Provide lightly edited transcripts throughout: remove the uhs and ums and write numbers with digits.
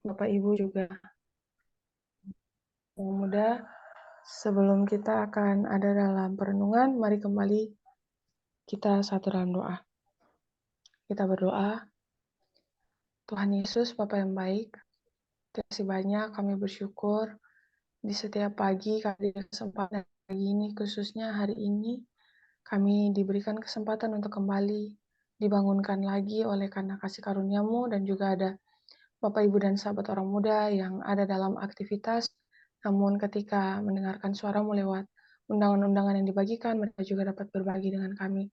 Bapak Ibu juga yang muda, sebelum kita akan ada dalam perenungan, mari kembali kita satu dalam doa. Kita berdoa. Tuhan Yesus, Bapa yang baik, terima kasih banyak, kami bersyukur di setiap pagi kami diberi kesempatan pagi ini, khususnya hari ini, kami diberikan kesempatan untuk kembali dibangunkan lagi oleh karena kasih karunia-Mu, dan juga ada Bapak, Ibu, dan sahabat orang muda yang ada dalam aktivitas, namun ketika mendengarkan suara-Mu lewat undangan-undangan yang dibagikan, mereka juga dapat berbagi dengan kami.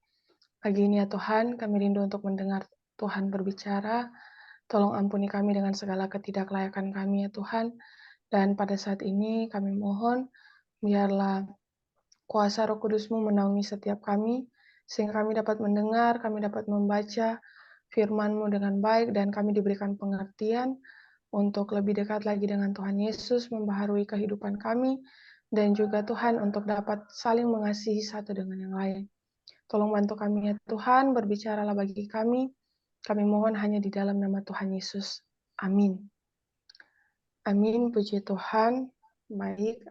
Pagi ini ya Tuhan, kami rindu untuk mendengar Tuhan berbicara. Tolong ampuni kami dengan segala ketidaklayakan kami ya Tuhan. Dan pada saat ini kami mohon, biarlah kuasa Roh Kudus-Mu menaungi setiap kami, sehingga kami dapat mendengar, kami dapat membaca firman-Mu dengan baik, dan kami diberikan pengertian untuk lebih dekat lagi dengan Tuhan Yesus, membaharui kehidupan kami, dan juga Tuhan untuk dapat saling mengasihi satu dengan yang lain. Tolong bantu kami ya Tuhan, berbicaralah bagi kami. Kami mohon hanya di dalam nama Tuhan Yesus. Amin. Amin, puji Tuhan. Baik,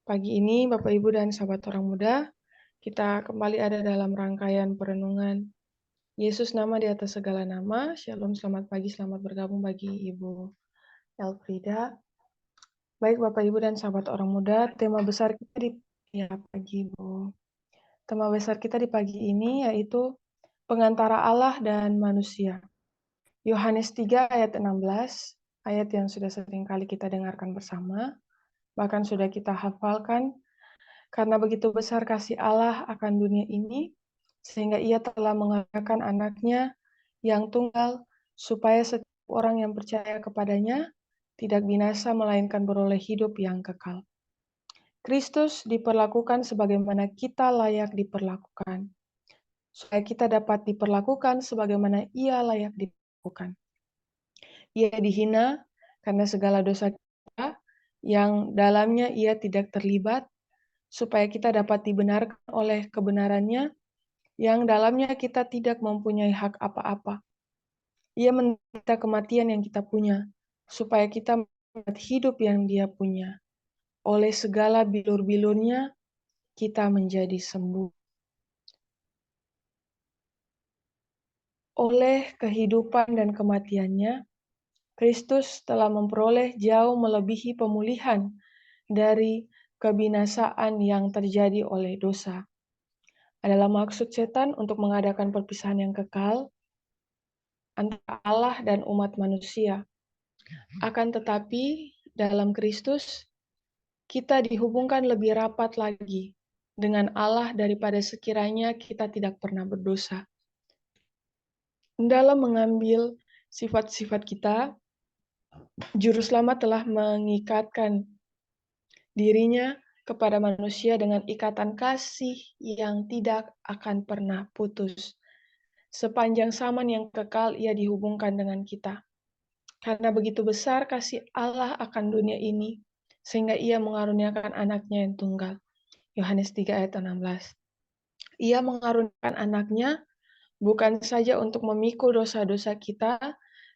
pagi ini Bapak Ibu dan sahabat orang muda, kita kembali ada dalam rangkaian perenungan Yesus nama di atas segala nama. Shalom, selamat pagi, selamat bergabung bagi Ibu Elfrida. Baik Bapak Ibu dan sahabat orang muda, tema besar kita di pagi Ibu. Tema besar kita di pagi ini yaitu pengantara Allah dan manusia. Yohanes 3 ayat 16, ayat yang sudah sering kali kita dengarkan bersama, bahkan sudah kita hafalkan. Karena begitu besar kasih Allah akan dunia ini, sehingga Ia telah mengaruniakan anaknya yang tunggal, supaya setiap orang yang percaya kepadanya tidak binasa melainkan beroleh hidup yang kekal. Kristus diperlakukan sebagaimana kita layak diperlakukan, supaya kita dapat diperlakukan sebagaimana Ia layak diperlakukan. Ia dihina karena segala dosa kita, yang dalamnya Ia tidak terlibat, supaya kita dapat dibenarkan oleh kebenarannya, yang dalamnya kita tidak mempunyai hak apa-apa. Ia menderita kematian yang kita punya, supaya kita mendapat hidup yang Dia punya. Oleh segala bilur-bilurnya, kita menjadi sembuh. Oleh kehidupan dan kematiannya, Kristus telah memperoleh jauh melebihi pemulihan dari kebinasaan yang terjadi oleh dosa. Adalah maksud setan untuk mengadakan perpisahan yang kekal antara Allah dan umat manusia. Akan tetapi, dalam Kristus, kita dihubungkan lebih rapat lagi dengan Allah daripada sekiranya kita tidak pernah berdosa. Dalam mengambil sifat-sifat kita, Juru Selamat telah mengikatkan dirinya kepada manusia dengan ikatan kasih yang tidak akan pernah putus. Sepanjang zaman yang kekal Ia dihubungkan dengan kita. Karena begitu besar kasih Allah akan dunia ini, sehingga Ia mengaruniakan anaknya yang tunggal. Yohanes 3 ayat 16. Ia mengaruniakan anaknya bukan saja untuk memikul dosa-dosa kita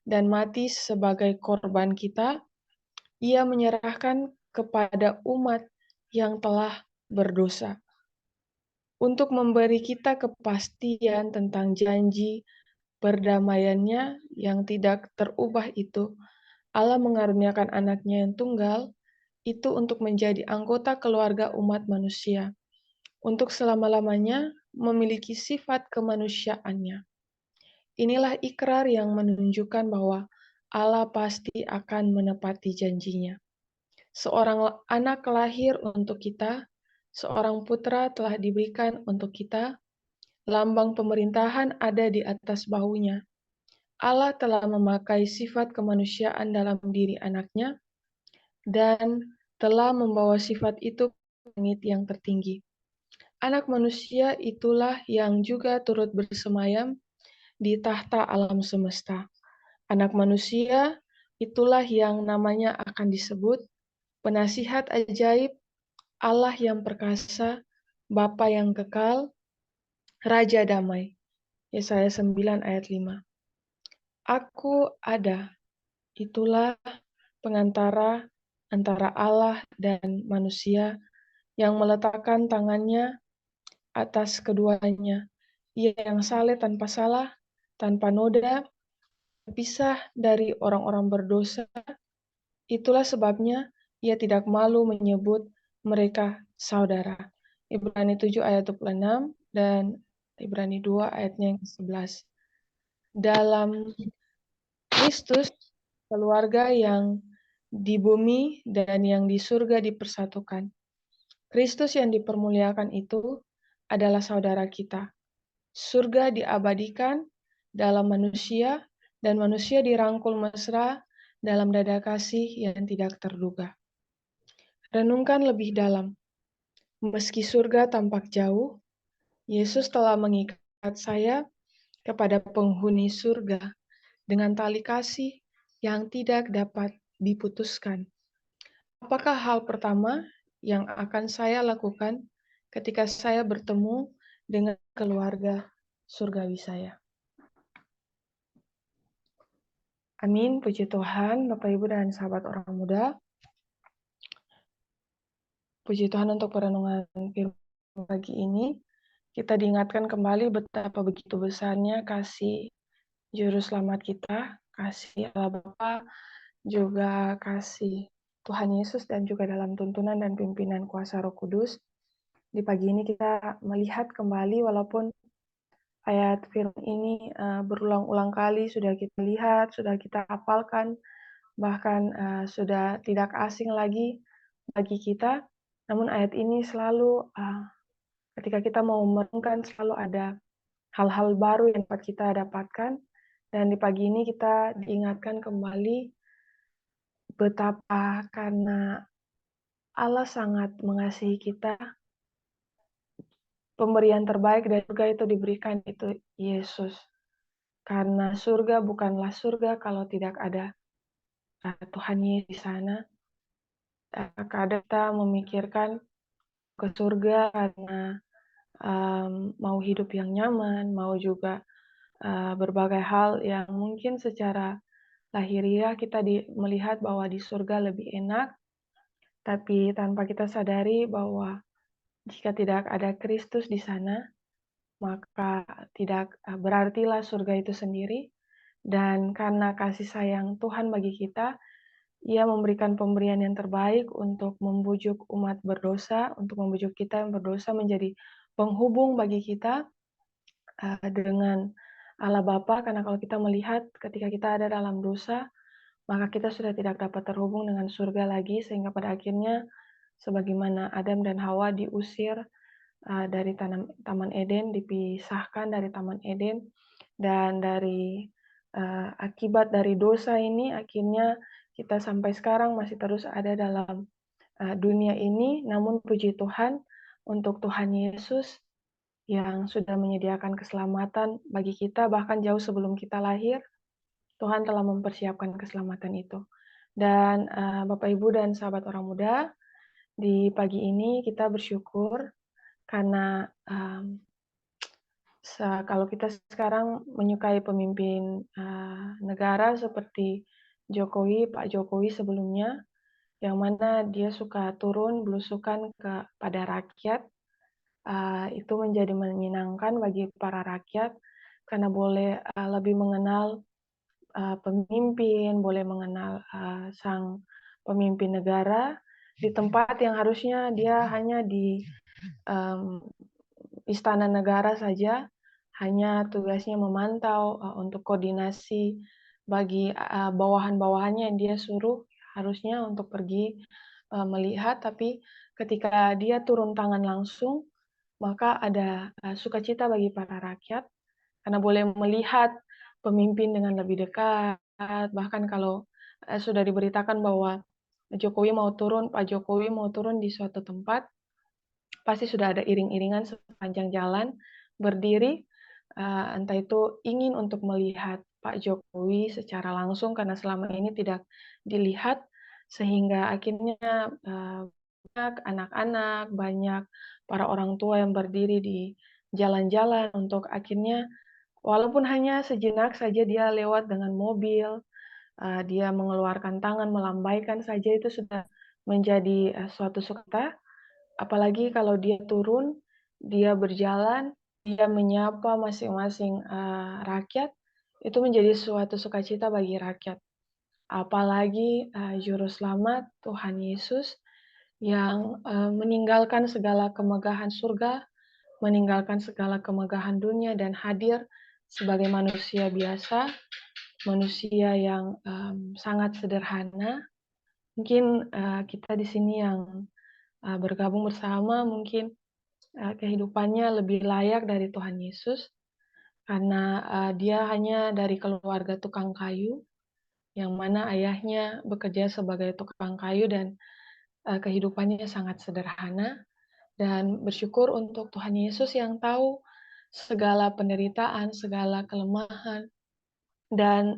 dan mati sebagai korban kita, Ia menyerahkan kepada umat yang telah berdosa. Untuk memberi kita kepastian tentang janji perdamaiannya yang tidak terubah itu, Allah mengaruniakan anaknya yang tunggal itu untuk menjadi anggota keluarga umat manusia, untuk selama-lamanya memiliki sifat kemanusiaannya. Inilah ikrar yang menunjukkan bahwa Allah pasti akan menepati janjinya. Seorang anak lahir untuk kita, seorang putra telah diberikan untuk kita, lambang pemerintahan ada di atas bahunya. Allah telah memakai sifat kemanusiaan dalam diri anaknya dan telah membawa sifat itu ke langit yang tertinggi. Anak manusia itulah yang juga turut bersemayam di tahta alam semesta. Anak manusia itulah yang namanya akan disebut Penasihat Ajaib, Allah yang perkasa, Bapa yang kekal, Raja Damai. Yesaya 9 ayat 5. Aku ada, Itulah pengantara antara Allah dan manusia yang meletakkan tangannya atas keduanya. Ia yang saleh tanpa salah, tanpa noda, terpisah dari orang-orang berdosa. Itulah sebabnya ia tidak malu menyebut mereka saudara. Ibrani 7 ayat 26 dan Ibrani 2 ayatnya yang ke-11. Dalam Kristus, keluarga yang di bumi dan yang di surga dipersatukan. Kristus yang dipermuliakan itu adalah saudara kita. Surga diabadikan dalam manusia, dan manusia dirangkul mesra dalam dada kasih yang tidak terduga. Renungkan lebih dalam. Meski surga tampak jauh, Yesus telah mengikat saya kepada penghuni surga dengan tali kasih yang tidak dapat diputuskan. Apakah hal pertama yang akan saya lakukan ketika saya bertemu dengan keluarga surgawi saya? Amin, puji Tuhan, Bapak Ibu dan sahabat orang muda. Puji Tuhan untuk perenungan firman pagi ini. Kita diingatkan kembali betapa begitu besarnya kasih Juru Selamat kita, kasih Allah Bapa, juga kasih Tuhan Yesus, dan juga dalam tuntunan dan pimpinan kuasa Roh Kudus. Di pagi ini kita melihat kembali, walaupun ayat firman ini berulang-ulang kali sudah kita lihat, sudah kita hafalkan, bahkan sudah tidak asing lagi bagi kita, namun ayat ini selalu ketika kita mau merenungkan selalu ada hal-hal baru yang dapat kita dapatkan. Dan di pagi ini kita diingatkan kembali betapa karena Allah sangat mengasihi kita, pemberian terbaik dari surga itu diberikan itu Yesus. Karena surga bukanlah surga kalau tidak ada Tuhan Yesus di sana. Kadang kita memikirkan ke surga karena mau hidup yang nyaman, mau juga berbagai hal yang mungkin secara lahiriah kita melihat bahwa di surga lebih enak, tapi tanpa kita sadari bahwa jika tidak ada Kristus di sana, maka tidak berartilah surga itu sendiri. Dan karena kasih sayang Tuhan bagi kita, Ia memberikan pemberian yang terbaik untuk membujuk umat berdosa, untuk membujuk kita yang berdosa menjadi penghubung bagi kita dengan Allah Bapa. Karena kalau kita melihat ketika kita ada dalam dosa, maka kita sudah tidak dapat terhubung dengan surga lagi, sehingga pada akhirnya sebagaimana Adam dan Hawa diusir dari Taman Eden, dipisahkan dari Taman Eden, dan dari akibat dari dosa ini akhirnya kita sampai sekarang masih terus ada dalam dunia ini. Namun puji Tuhan untuk Tuhan Yesus yang sudah menyediakan keselamatan bagi kita, bahkan jauh sebelum kita lahir, Tuhan telah mempersiapkan keselamatan itu. Dan Bapak Ibu dan sahabat orang muda, di pagi ini kita bersyukur karena kalau kita sekarang menyukai pemimpin negara seperti Pak Jokowi sebelumnya, yang mana dia suka turun belusukan kepada rakyat, itu menjadi menyenangkan bagi para rakyat karena boleh lebih mengenal pemimpin, boleh mengenal sang pemimpin negara di tempat yang harusnya dia hanya di istana negara saja, hanya tugasnya memantau untuk koordinasi bagi bawahan-bawahannya yang dia suruh harusnya untuk pergi melihat, tapi ketika dia turun tangan langsung, maka ada sukacita bagi para rakyat karena boleh melihat pemimpin dengan lebih dekat. Bahkan kalau sudah diberitakan bahwa Pak Jokowi mau turun di suatu tempat, pasti sudah ada iring-iringan sepanjang jalan berdiri, entah itu ingin untuk melihat Pak Jokowi secara langsung karena selama ini tidak dilihat, sehingga akhirnya banyak anak-anak, banyak para orang tua yang berdiri di jalan-jalan untuk akhirnya walaupun hanya sejenak saja dia lewat dengan mobil, dia mengeluarkan tangan, melambaikan saja itu sudah menjadi suatu sukacita. Apalagi kalau dia turun, dia berjalan, dia menyapa masing-masing rakyat, itu menjadi suatu sukacita bagi rakyat. Apalagi Juru Selamat Tuhan Yesus yang meninggalkan segala kemegahan surga, meninggalkan segala kemegahan dunia dan hadir sebagai manusia biasa, manusia yang sangat sederhana. Mungkin kita di sini yang bergabung bersama, mungkin kehidupannya lebih layak dari Tuhan Yesus, karena dia hanya dari keluarga tukang kayu, yang mana ayahnya bekerja sebagai tukang kayu dan kehidupannya sangat sederhana. Dan bersyukur untuk Tuhan Yesus yang tahu segala penderitaan, segala kelemahan, dan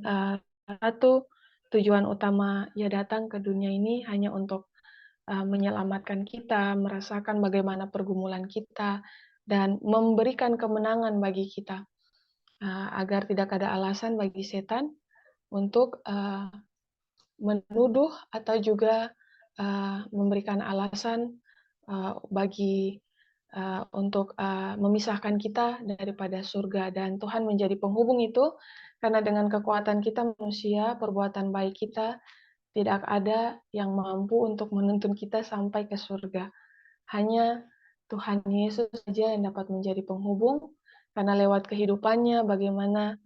satu tujuan utama Ia datang ke dunia ini hanya untuk menyelamatkan kita, merasakan bagaimana pergumulan kita, dan memberikan kemenangan bagi kita, agar tidak ada alasan bagi setan untuk menuduh atau juga memberikan alasan bagi untuk memisahkan kita daripada surga. Dan Tuhan menjadi penghubung itu, karena dengan kekuatan kita manusia, perbuatan baik kita, tidak ada yang mampu untuk menuntun kita sampai ke surga. Hanya Tuhan Yesus saja yang dapat menjadi penghubung, karena lewat kehidupannya, bagaimana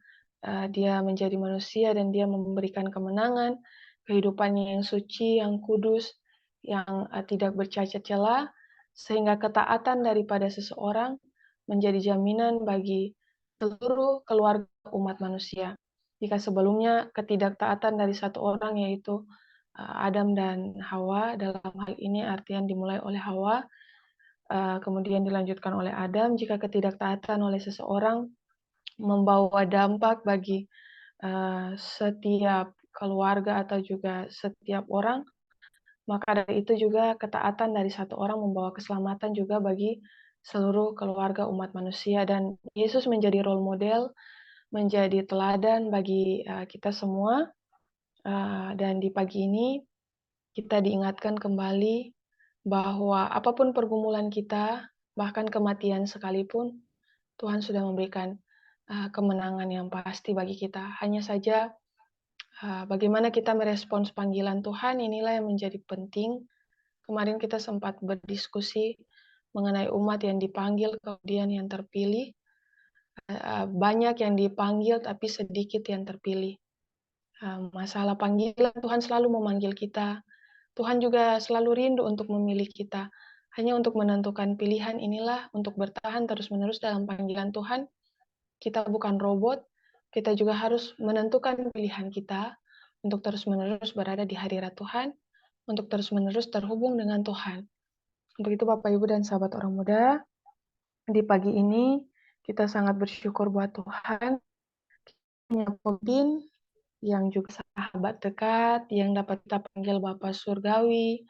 dia menjadi manusia dan dia memberikan kemenangan, kehidupannya yang suci, yang kudus, yang tidak bercacat celah, sehingga ketaatan daripada seseorang menjadi jaminan bagi seluruh keluarga umat manusia. Jika sebelumnya ketidaktaatan dari satu orang, yaitu Adam dan Hawa, dalam hal ini artian dimulai oleh Hawa, kemudian dilanjutkan oleh Adam, jika ketidaktaatan oleh seseorang membawa dampak bagi setiap keluarga atau juga setiap orang, maka dari itu juga ketaatan dari satu orang membawa keselamatan juga bagi seluruh keluarga umat manusia. Dan Yesus menjadi role model, menjadi teladan bagi kita semua. Dan di pagi ini kita diingatkan kembali bahwa apapun pergumulan kita, bahkan kematian sekalipun, Tuhan sudah memberikan kemenangan yang pasti bagi kita. Hanya saja bagaimana kita merespons panggilan Tuhan, inilah yang menjadi penting. Kemarin kita sempat berdiskusi mengenai umat yang dipanggil kemudian yang terpilih. Banyak yang dipanggil tapi sedikit yang terpilih. Masalah panggilan, Tuhan selalu memanggil kita. Tuhan juga selalu rindu untuk memilih kita. Hanya untuk menentukan pilihan inilah, untuk bertahan terus-menerus dalam panggilan Tuhan. Kita bukan robot, kita juga harus menentukan pilihan kita untuk terus-menerus berada di hadirat Tuhan, untuk terus-menerus terhubung dengan Tuhan. Untuk itu Bapak, Ibu, dan sahabat orang muda, di pagi ini kita sangat bersyukur buat Tuhan, punya pemimpin yang juga sahabat dekat, yang dapat kita panggil Bapa Surgawi.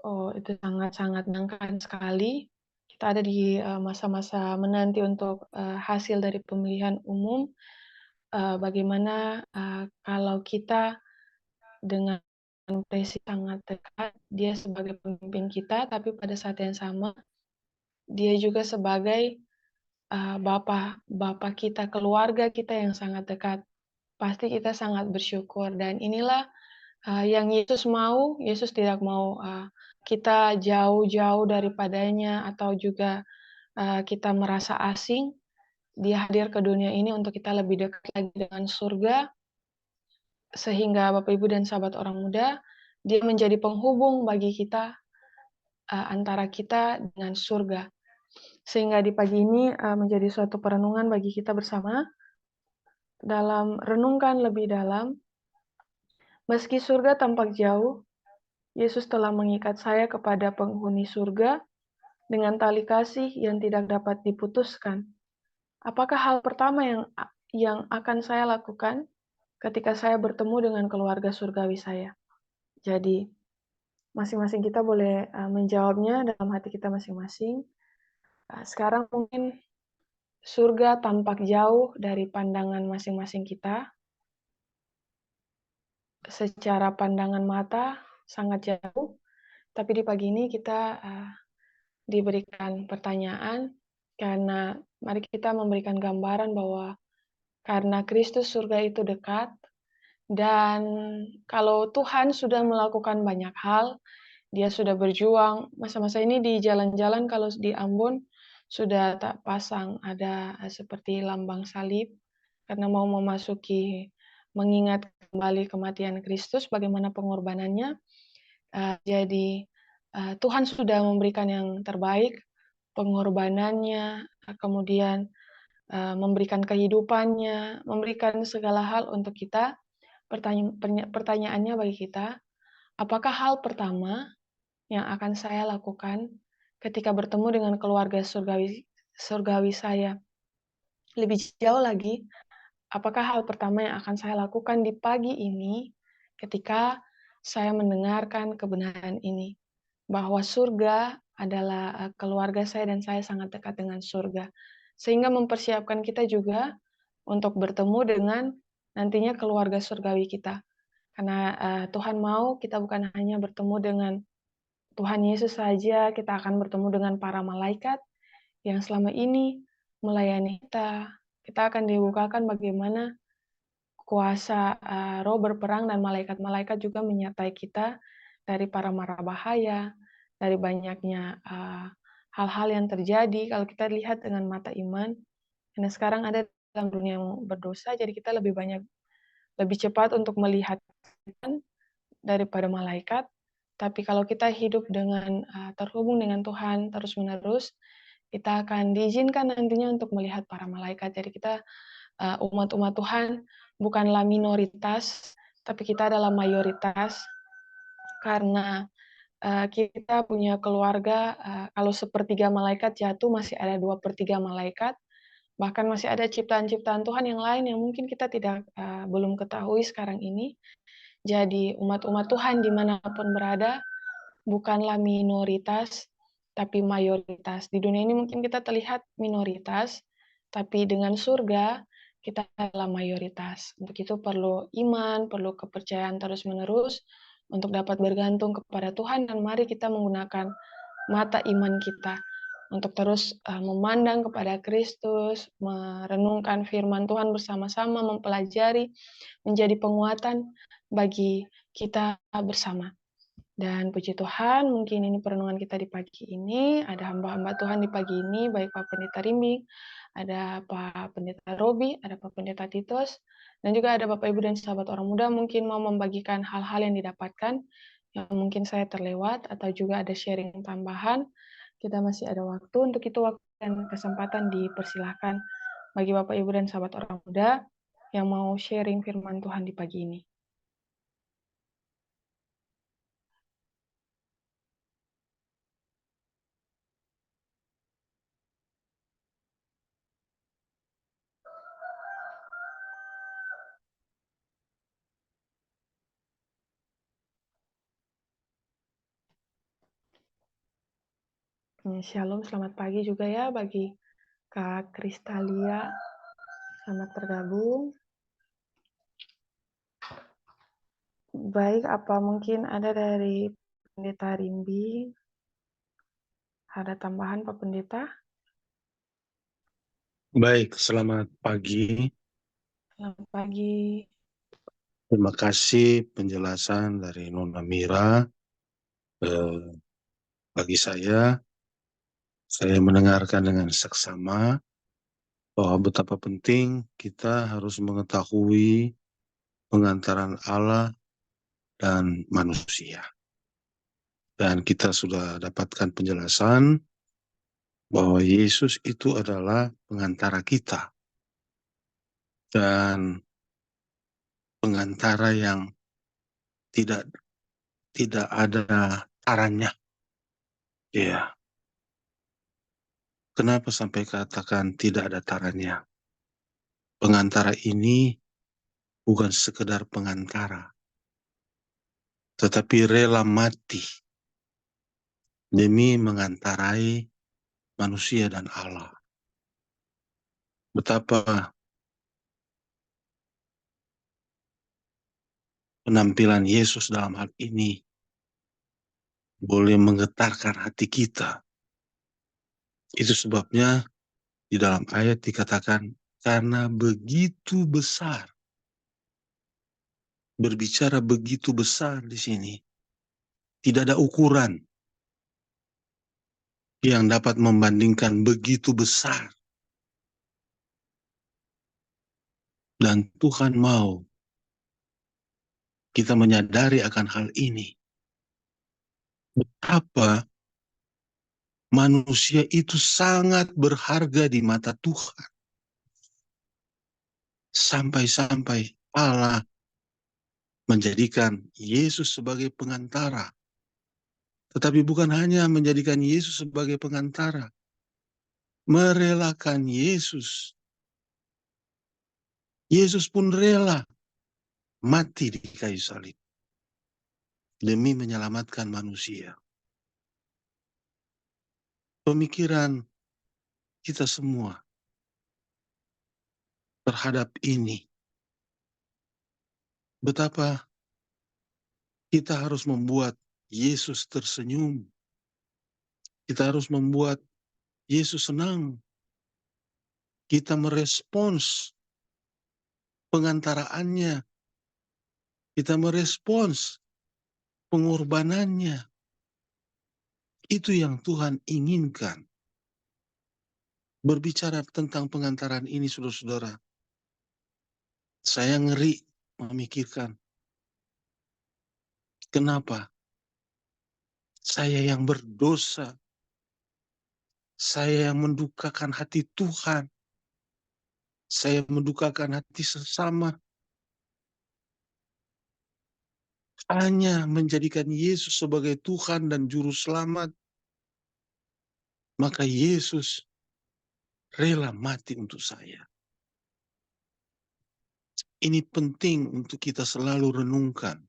Oh, itu sangat-sangat menyenangkan sekali. Kita ada di masa-masa menanti untuk hasil dari pemilihan umum. Bagaimana kalau kita dengan presiden sangat dekat, dia sebagai pemimpin kita, tapi pada saat yang sama, dia juga sebagai bapak kita, keluarga kita yang sangat dekat. Pasti kita sangat bersyukur, dan inilah yang Yesus mau. Yesus tidak mau kita jauh-jauh daripadanya atau juga kita merasa asing. Dia hadir ke dunia ini untuk kita lebih dekat lagi dengan surga, sehingga Bapak, Ibu, dan sahabat orang muda, dia menjadi penghubung bagi kita, antara kita dengan surga. Sehingga di pagi ini menjadi suatu perenungan bagi kita bersama, dalam renungkan lebih dalam, meski surga tampak jauh, Yesus telah mengikat saya kepada penghuni surga dengan tali kasih yang tidak dapat diputuskan. Apakah hal pertama yang akan saya lakukan ketika saya bertemu dengan keluarga surgawi saya? Jadi, masing-masing kita boleh menjawabnya dalam hati kita masing-masing. Sekarang mungkin surga tampak jauh dari pandangan masing-masing kita. secara pandangan mata sangat jauh, tapi di pagi ini kita diberikan pertanyaan karena mari kita memberikan gambaran bahwa karena Kristus surga itu dekat, dan kalau Tuhan sudah melakukan banyak hal, Dia sudah berjuang. Masa-masa ini di jalan-jalan kalau di Ambon sudah tak pasang ada seperti lambang salib karena mau memasuki mengingat kembali kematian Kristus, bagaimana pengorbanannya. Jadi Tuhan sudah memberikan yang terbaik, pengorbanannya, kemudian memberikan kehidupannya, memberikan segala hal untuk kita. Pertanyaannya bagi kita, apakah hal pertama yang akan saya lakukan ketika bertemu dengan keluarga surgawi saya? Lebih jauh lagi, apakah hal pertama yang akan saya lakukan di pagi ini ketika saya mendengarkan kebenaran ini? Bahwa surga adalah keluarga saya dan saya sangat dekat dengan surga. Sehingga mempersiapkan kita juga untuk bertemu dengan nantinya keluarga surgawi kita. Karena Tuhan mau kita bukan hanya bertemu dengan Tuhan Yesus saja, kita akan bertemu dengan para malaikat yang selama ini melayani kita. Kita akan dibukakan bagaimana kuasa roh berperang dan malaikat-malaikat juga menyertai kita dari para mara bahaya, dari banyaknya hal-hal yang terjadi kalau kita lihat dengan mata iman. Karena sekarang ada dalam dunia yang berdosa, jadi kita lebih cepat untuk melihat daripada malaikat. Tapi kalau kita hidup dengan terhubung dengan Tuhan terus-menerus, kita akan diizinkan nantinya untuk melihat para malaikat. Jadi kita umat-umat Tuhan bukanlah minoritas, tapi kita adalah mayoritas karena kita punya keluarga. Kalau sepertiga malaikat jatuh, masih ada 2/3 malaikat. Bahkan masih ada ciptaan-ciptaan Tuhan yang lain yang mungkin kita belum ketahui sekarang ini. Jadi umat-umat Tuhan dimanapun berada, bukanlah minoritas, tapi mayoritas. Di dunia ini mungkin kita terlihat minoritas, tapi dengan surga, kita adalah mayoritas. Untuk itu perlu iman, perlu kepercayaan terus-menerus, untuk dapat bergantung kepada Tuhan, dan mari kita menggunakan mata iman kita untuk terus memandang kepada Kristus, merenungkan firman Tuhan bersama-sama, mempelajari, menjadi penguatan bagi kita bersama. Dan puji Tuhan, mungkin ini perenungan kita di pagi ini. Ada hamba-hamba Tuhan di pagi ini, baik Pak Pendeta Rimbing, ada Pak Pendeta Robi, ada Pak Pendeta Titus, dan juga ada Bapak Ibu dan sahabat orang muda mungkin mau membagikan hal-hal yang didapatkan, yang mungkin saya terlewat, atau juga ada sharing tambahan. Kita masih ada waktu, untuk itu waktu dan kesempatan dipersilahkan bagi Bapak Ibu dan sahabat orang muda yang mau sharing firman Tuhan di pagi ini. Shalom, selamat pagi juga ya bagi Kak Kristalia. Selamat bergabung. Baik, apa mungkin ada dari Pendeta Rimbi? Ada tambahan Pak Pendeta? Baik, selamat pagi. Selamat pagi. Terima kasih penjelasan dari Nona Mira. Bagi saya mendengarkan dengan seksama bahwa betapa penting kita harus mengetahui pengantaran Allah dan manusia. Dan kita sudah dapatkan penjelasan bahwa Yesus itu adalah pengantara kita. Dan pengantara yang tidak ada tarannya. Ya. Kenapa sampai katakan tidak ada tarannya? Pengantara ini bukan sekedar pengantara, tetapi rela mati demi mengantarai manusia dan Allah. Betapa penampilan Yesus dalam hal ini boleh menggetarkan hati kita. Itu sebabnya di dalam ayat dikatakan, karena begitu besar. Berbicara begitu besar di sini. Tidak ada ukuran yang dapat membandingkan begitu besar. Dan Tuhan mau kita menyadari akan hal ini. Betapa manusia itu sangat berharga di mata Tuhan. Sampai-sampai Allah menjadikan Yesus sebagai pengantara. Tetapi bukan hanya menjadikan Yesus sebagai pengantara. Merelakan Yesus. Yesus pun rela mati di kayu salib demi menyelamatkan manusia. Pemikiran kita semua terhadap ini, betapa kita harus membuat Yesus tersenyum, kita harus membuat Yesus senang, kita merespons pengantaraannya, kita merespons pengorbanannya. Itu yang Tuhan inginkan. Berbicara tentang pengantaran ini, saudara-saudara, saya ngeri memikirkan, kenapa saya yang berdosa, saya yang mendukakan hati Tuhan, saya mendukakan hati sesama, hanya menjadikan Yesus sebagai Tuhan dan Juru Selamat, maka Yesus rela mati untuk saya. Ini penting untuk kita selalu renungkan,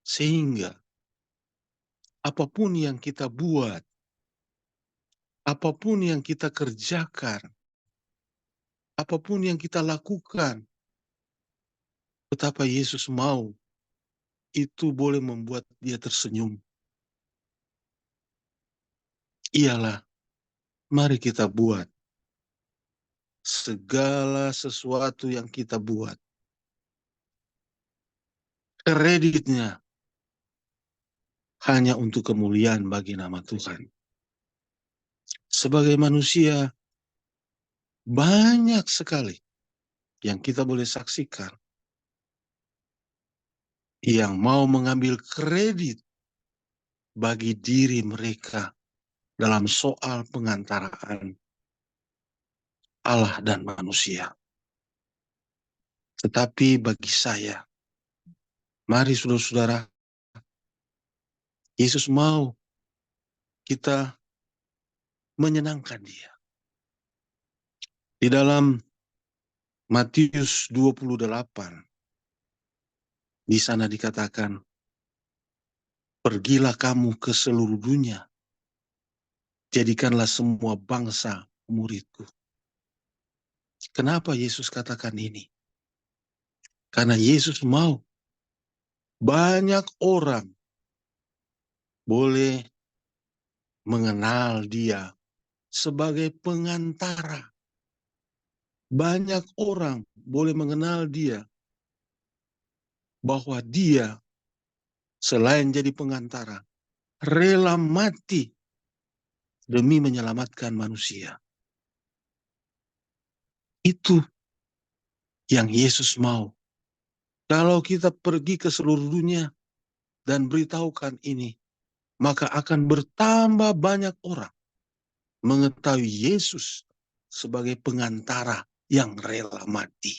sehingga apapun yang kita buat, apapun yang kita kerjakan, apapun yang kita lakukan, betapa Yesus mau itu boleh membuat dia tersenyum. Ialah, mari kita buat segala sesuatu yang kita buat. Kreditnya hanya untuk kemuliaan bagi nama Tuhan. Sebagai manusia, banyak sekali yang kita boleh saksikan yang mau mengambil kredit bagi diri mereka dalam soal pengantaraan Allah dan manusia. Tetapi bagi saya, mari saudara-saudara, Yesus mau kita menyenangkan dia. Di dalam Matius 28, di sana dikatakan, pergilah kamu ke seluruh dunia, jadikanlah semua bangsa muridku. Kenapa Yesus katakan ini? Karena Yesus mau banyak orang boleh mengenal dia sebagai pengantara. Banyak orang boleh mengenal dia bahwa dia selain jadi pengantara, rela mati demi menyelamatkan manusia. Itu yang Yesus mau. Kalau kita pergi ke seluruh dunia dan beritahukan ini, maka akan bertambah banyak orang mengetahui Yesus sebagai pengantara yang rela mati.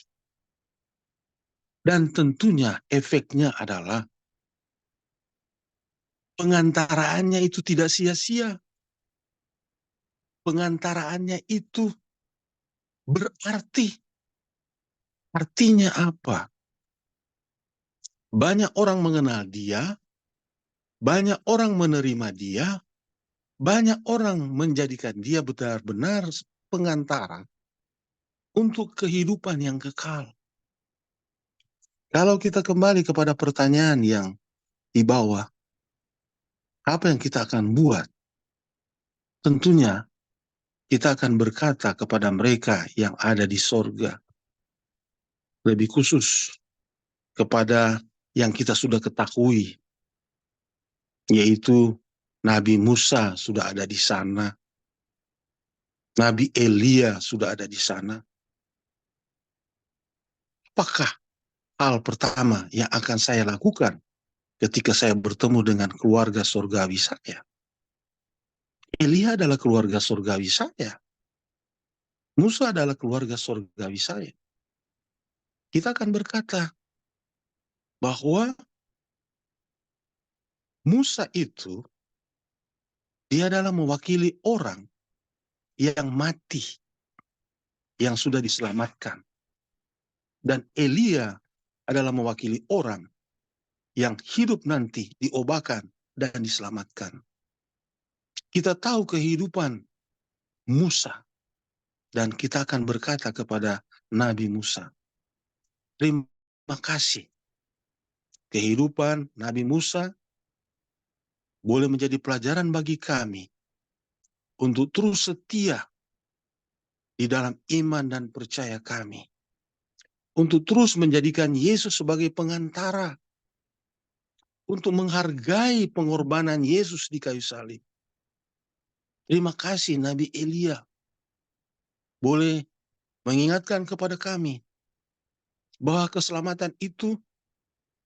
Dan tentunya efeknya adalah pengantaraannya itu tidak sia-sia. Pengantaraannya itu berarti. Artinya apa? Banyak orang mengenal dia, banyak orang menerima dia, banyak orang menjadikan dia benar-benar pengantara untuk kehidupan yang kekal. Kalau kita kembali kepada pertanyaan yang di bawah, apa yang kita akan buat? Tentunya kita akan berkata kepada mereka yang ada di sorga, lebih khusus kepada yang kita sudah ketahui, yaitu Nabi Musa sudah ada di sana, Nabi Elia sudah ada di sana. Apakah hal pertama yang akan saya lakukan ketika saya bertemu dengan keluarga surgawi saya? Elia adalah keluarga surgawi saya. Musa adalah keluarga surgawi saya. Kita akan berkata bahwa Musa itu, dia adalah mewakili orang yang mati, yang sudah diselamatkan. Dan Elia adalah mewakili orang yang hidup nanti, diobakan dan diselamatkan. Kita tahu kehidupan Musa, dan kita akan berkata kepada Nabi Musa, terima kasih. Kehidupan Nabi Musa boleh menjadi pelajaran bagi kami untuk terus setia di dalam iman dan percaya kami. Untuk terus menjadikan Yesus sebagai pengantara. Untuk menghargai pengorbanan Yesus di kayu salib. Terima kasih Nabi Elia boleh mengingatkan kepada kami bahwa keselamatan itu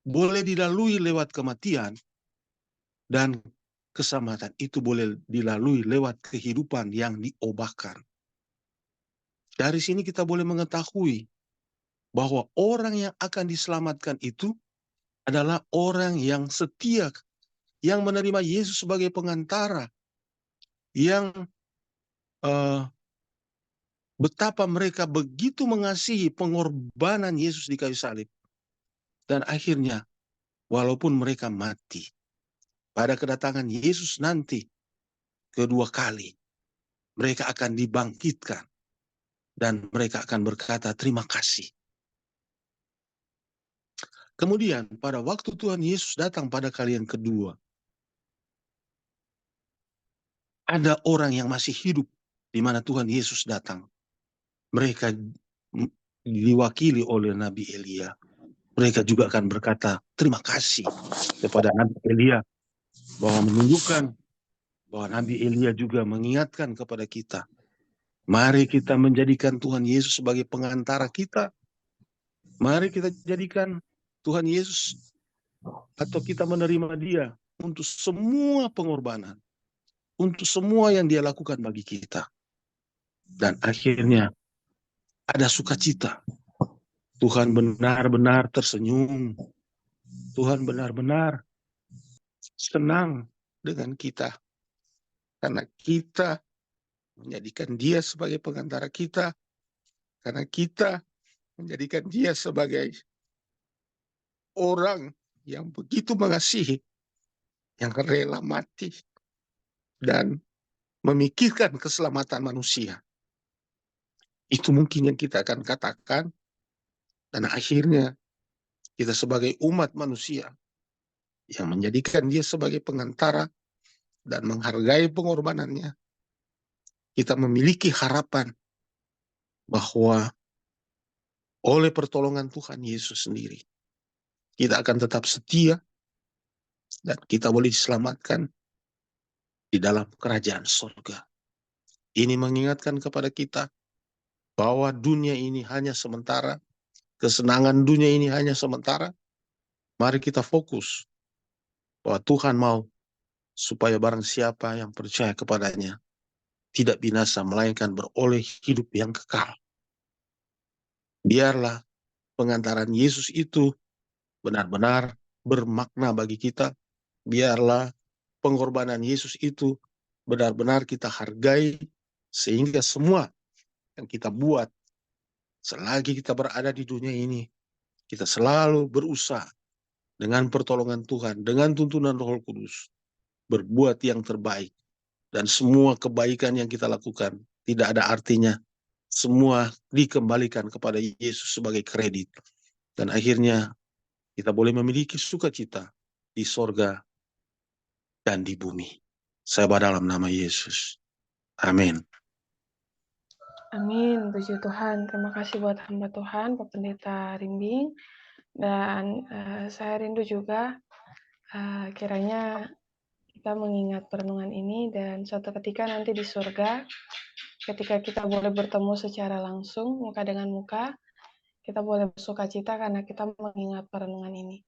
boleh dilalui lewat kematian, dan keselamatan itu boleh dilalui lewat kehidupan yang diubahkan. Dari sini kita boleh mengetahui bahwa orang yang akan diselamatkan itu adalah orang yang setia, yang menerima Yesus sebagai pengantara, yang betapa mereka begitu mengasihi pengorbanan Yesus di kayu salib. Dan akhirnya, walaupun mereka mati, pada kedatangan Yesus nanti kedua kali, mereka akan dibangkitkan dan mereka akan berkata terima kasih. Kemudian pada waktu Tuhan Yesus datang pada kali yang kedua, ada orang yang masih hidup di mana Tuhan Yesus datang. Mereka diwakili oleh Nabi Elia. Mereka juga akan berkata terima kasih kepada Nabi Elia, bahwa menunjukkan bahwa Nabi Elia juga mengingatkan kepada kita, mari kita menjadikan Tuhan Yesus sebagai pengantara kita. Mari kita jadikan Tuhan Yesus, atau kita menerima Dia untuk semua pengorbanan, untuk semua yang Dia lakukan bagi kita. Dan akhirnya ada sukacita. Tuhan benar-benar tersenyum. Tuhan benar-benar senang dengan kita. Karena kita menjadikan Dia sebagai pengantara kita. Karena kita menjadikan Dia sebagai orang yang begitu mengasihi, yang rela mati dan memikirkan keselamatan manusia. Itu mungkin yang kita akan katakan, dan akhirnya kita sebagai umat manusia yang menjadikan Dia sebagai pengantara dan menghargai pengorbanannya, kita memiliki harapan bahwa oleh pertolongan Tuhan Yesus sendiri, kita akan tetap setia dan kita boleh diselamatkan di dalam kerajaan surga. Ini mengingatkan kepada kita bahwa dunia ini hanya sementara, kesenangan dunia ini hanya sementara. Mari kita fokus bahwa Tuhan mau supaya barang siapa yang percaya kepadanya tidak binasa, melainkan beroleh hidup yang kekal. Biarlah pengantaran Yesus itu benar-benar bermakna bagi kita. Biarlah pengorbanan Yesus itu benar-benar kita hargai, sehingga semua yang kita buat selagi kita berada di dunia ini, kita selalu berusaha dengan pertolongan Tuhan, dengan tuntunan Roh Kudus, berbuat yang terbaik. Dan semua kebaikan yang kita lakukan tidak ada artinya. Semua dikembalikan kepada Yesus sebagai kredit. Dan akhirnya kita boleh memiliki sukacita di sorga dan di bumi. Saya dalam nama Yesus. Amin. Amin, puji Tuhan. Terima kasih buat hamba Tuhan, Pak Pendeta Rimbing. Dan saya rindu juga kiranya kita mengingat perenungan ini dan suatu ketika nanti di surga, ketika kita boleh bertemu secara langsung, muka dengan muka, kita boleh bersuka cita karena kita mengingat perenungan ini.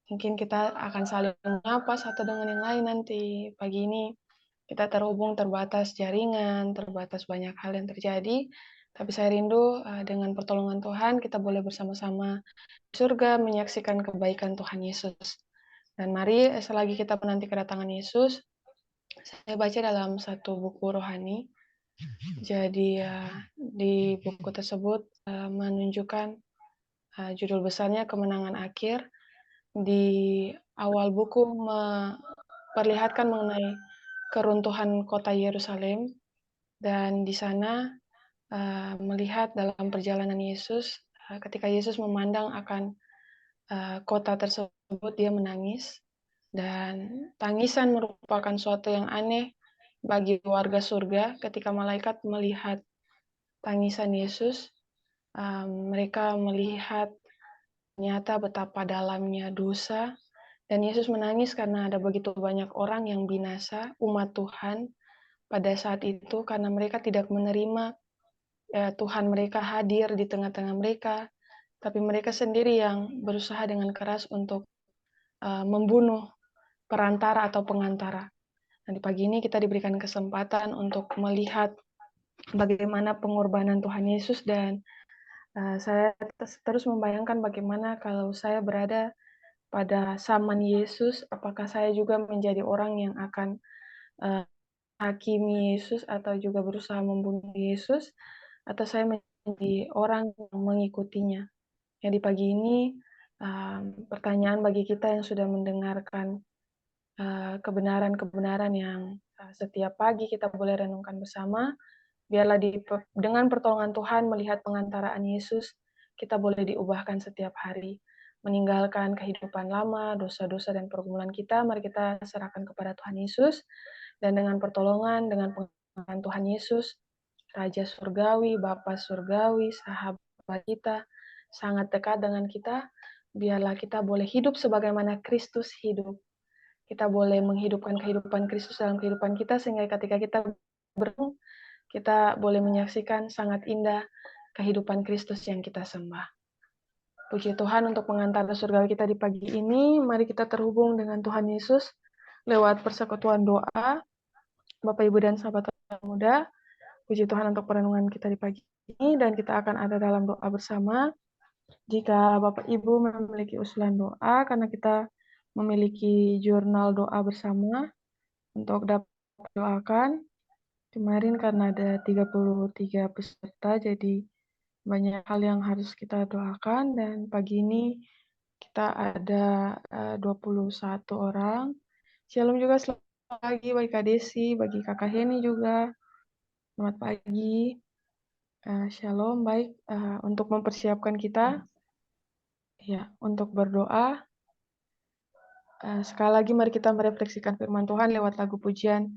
Mungkin kita akan saling menyapa satu dengan yang lain nanti. Pagi ini kita terhubung terbatas jaringan, terbatas banyak hal yang terjadi, tapi saya rindu dengan pertolongan Tuhan kita boleh bersama-sama di surga menyaksikan kebaikan Tuhan Yesus. Dan mari selagi kita menanti kedatangan Yesus, saya baca dalam satu buku rohani. Jadi di buku tersebut menunjukkan judul besarnya Kemenangan Akhir. Di awal buku memperlihatkan mengenai keruntuhan kota Yerusalem dan di sana melihat dalam perjalanan Yesus ketika Yesus memandang akan kota tersebut dia menangis dan tangisan merupakan suatu yang aneh bagi warga surga ketika malaikat melihat tangisan Yesus mereka melihat ternyata betapa dalamnya dosa dan Yesus menangis karena ada begitu banyak orang yang binasa umat Tuhan pada saat itu karena mereka tidak menerima Tuhan mereka hadir di tengah-tengah mereka tapi mereka sendiri yang berusaha dengan keras untuk membunuh perantara atau pengantara. Nah, di pagi ini kita diberikan kesempatan untuk melihat bagaimana pengorbanan Tuhan Yesus dan saya terus membayangkan bagaimana kalau saya berada pada zaman Yesus, apakah saya juga menjadi orang yang akan hakimi Yesus atau juga berusaha membunuh Yesus, atau saya menjadi orang yang mengikutinya. Ya, di pagi ini pertanyaan bagi kita yang sudah mendengarkan kebenaran-kebenaran yang setiap pagi kita boleh renungkan bersama. Biarlah dengan pertolongan Tuhan melihat pengantaraan Yesus, kita boleh diubahkan setiap hari. Meninggalkan kehidupan lama, dosa-dosa dan pergumulan kita, mari kita serahkan kepada Tuhan Yesus. Dan dengan pertolongan, dengan pengantaran Tuhan Yesus, Raja Surgawi, Bapa Surgawi, sahabat kita, sangat dekat dengan kita, biarlah kita boleh hidup sebagaimana Kristus hidup. Kita boleh menghidupkan kehidupan Kristus dalam kehidupan kita, sehingga ketika kita bertemu, kita boleh menyaksikan sangat indah kehidupan Kristus yang kita sembah. Puji Tuhan untuk pengantar surgawi kita di pagi ini. Mari kita terhubung dengan Tuhan Yesus lewat persekutuan doa. Bapak, Ibu, dan sahabat muda, puji Tuhan untuk perenungan kita di pagi ini, dan kita akan ada dalam doa bersama. Jika Bapak Ibu memiliki usulan doa, karena kita memiliki jurnal doa bersama untuk dapat doakan. Kemarin karena ada 33 peserta, jadi banyak hal yang harus kita doakan, dan pagi ini kita ada 21 orang. Shalom juga selamat pagi bagi Kak Desi, bagi Kakak Heni juga. Selamat pagi. Shalom, baik. Untuk mempersiapkan kita, ya, untuk berdoa. Sekali lagi mari kita merefleksikan firman Tuhan lewat lagu pujian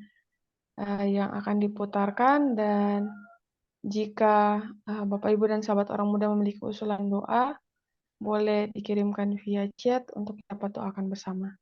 yang akan diputarkan, dan jika Bapak, Ibu, dan sahabat orang muda memiliki usulan doa, boleh dikirimkan via chat untuk dapat doakan bersama.